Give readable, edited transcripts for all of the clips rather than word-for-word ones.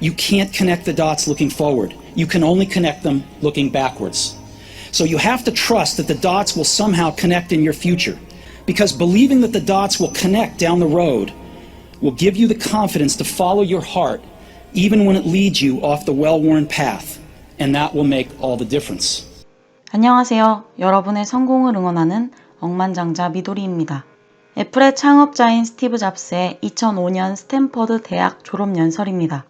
You can't connect the dots looking forward. You can only connect them looking backwards. So you have to trust that the dots will somehow connect in your future, because believing that the dots will connect down the road will give you the confidence to follow your heart even when it leads you off the well-worn path, and that will make all the difference. 안녕하세요. 여러분의 성공을 응원하는 억만장자 미도리입니다. 애플의 창업자인 스티브잡스의 2005년 스탠퍼드 대학 졸업 연설입니다.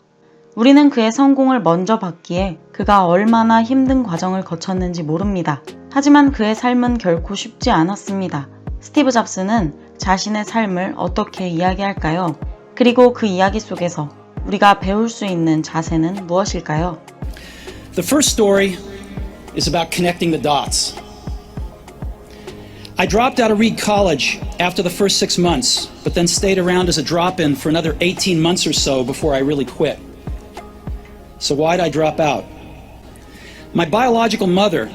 우리는 그의 성공을 먼저 봤기에 그가 얼마나 힘든 과정을 거쳤는지 모릅니다. 하지만 그의 삶은 결코 쉽지 않았습니다. 스티브 잡스는 자신의 삶을 어떻게 이야기할까요? 그리고 그 이야기 속에서 우리가 배울 수 있는 자세는 무엇일까요? The first story is about connecting the dots. I dropped out of Reed College after the first 6 months, but then stayed around as a drop-in for another 18 months or so before I really quit. So why'd I drop out? My biological mother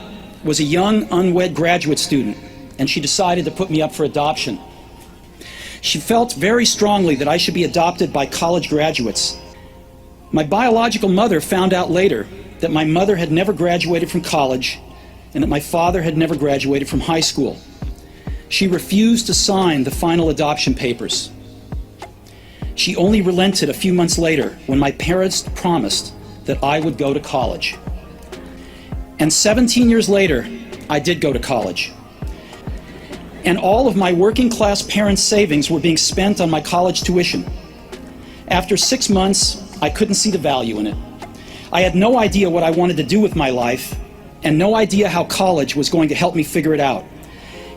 was a young, unwed graduate student, and she decided to put me up for adoption. She felt very strongly that I should be adopted by college graduates. My biological mother found out later that my mother had never graduated from college and that my father had never graduated from high school. She refused to sign the final adoption papers. She only relented a few months later when my parents promised that I would go to college. And 17 years later, I did go to college. And all of my working class parents' savings were being spent on my college tuition. After 6 months, I couldn't see the value in it. I had no idea what I wanted to do with my life, and no idea how college was going to help me figure it out.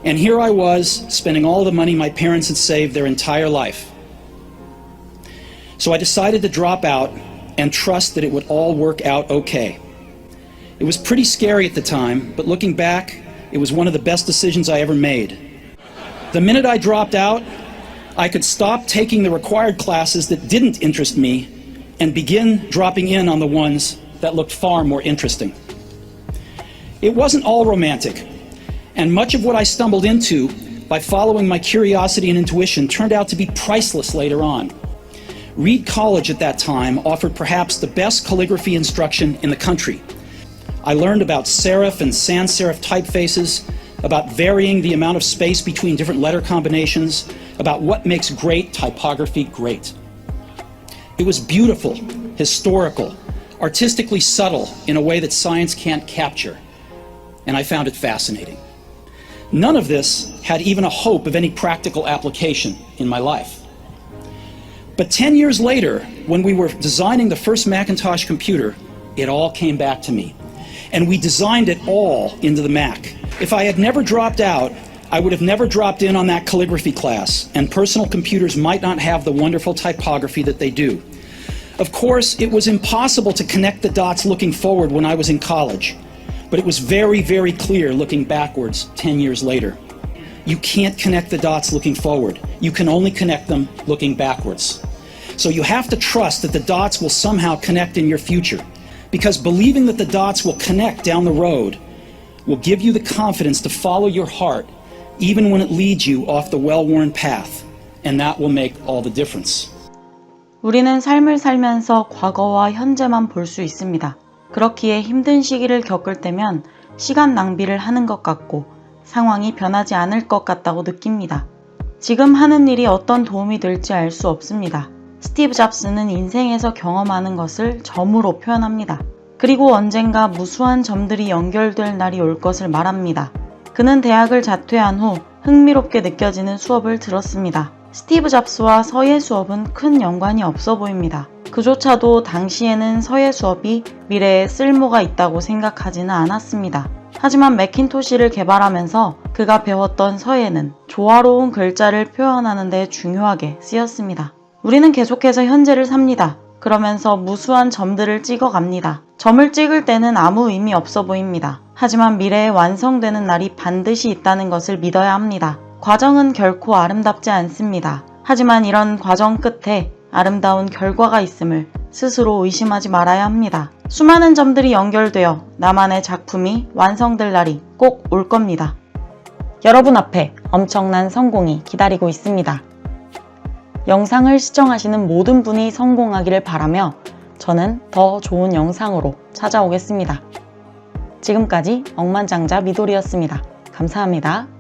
And here I was, spending all the money my parents had saved their entire life. So I decided to drop out and trust that it would all work out okay. It was pretty scary at the time, but looking back, it was one of the best decisions I ever made. The minute I dropped out, I could stop taking the required classes that didn't interest me and begin dropping in on the ones that looked far more interesting. It wasn't all romantic, and much of what I stumbled into by following my curiosity and intuition turned out to be priceless later on. Reed College at that time offered perhaps the best calligraphy instruction in the country. I learned about serif and sans serif typefaces, about varying the amount of space between different letter combinations, about what makes great typography great. It was beautiful, historical, artistically subtle in a way that science can't capture, and I found it fascinating. None of this had even a hope of any practical application in my life. But 10 years later, when we were designing the first Macintosh computer, it all came back to me. And we designed it all into the Mac. If I had never dropped out, I would have never dropped in on that calligraphy class, and personal computers might not have the wonderful typography that they do. Of course, it was impossible to connect the dots looking forward when I was in college, but it was very, very clear looking backwards 10 years later. You can't connect the dots looking forward. You can only connect them looking backwards. So you have to trust that the dots will somehow connect in your future, because believing that the dots will connect down the road will give you the confidence to follow your heart even when it leads you off the well-worn path, and that will make all the difference. 우리는 삶을 살면서 과거와 현재만 볼 수 있습니다. 그렇기에 힘든 시기를 겪을 때면 시간 낭비를 하는 것 같고 상황이 변하지 않을 것 같다고 느낍니다. 지금 하는 일이 어떤 도움이 될지 알 수 없습니다. 스티브 잡스는 인생에서 경험하는 것을 점으로 표현합니다. 그리고 언젠가 무수한 점들이 연결될 날이 올 것을 말합니다. 그는 대학을 자퇴한 후 흥미롭게 느껴지는 수업을 들었습니다. 스티브 잡스와 서예 수업은 큰 연관이 없어 보입니다. 그조차도 당시에는 서예 수업이 미래에 쓸모가 있다고 생각하지는 않았습니다. 하지만 매킨토시를 개발하면서 그가 배웠던 서예는 조화로운 글자를 표현하는 데 중요하게 쓰였습니다. 우리는 계속해서 현재를 삽니다. 그러면서 무수한 점들을 찍어갑니다. 점을 찍을 때는 아무 의미 없어 보입니다. 하지만 미래에 완성되는 날이 반드시 있다는 것을 믿어야 합니다. 과정은 결코 아름답지 않습니다. 하지만 이런 과정 끝에 아름다운 결과가 있음을 스스로 의심하지 말아야 합니다. 수많은 점들이 연결되어 나만의 작품이 완성될 날이 꼭 올 겁니다. 여러분 앞에 엄청난 성공이 기다리고 있습니다. 영상을 시청하시는 모든 분이 성공하기를 바라며 저는 더 좋은 영상으로 찾아오겠습니다. 지금까지 억만장자 미돌이었습니다. 감사합니다.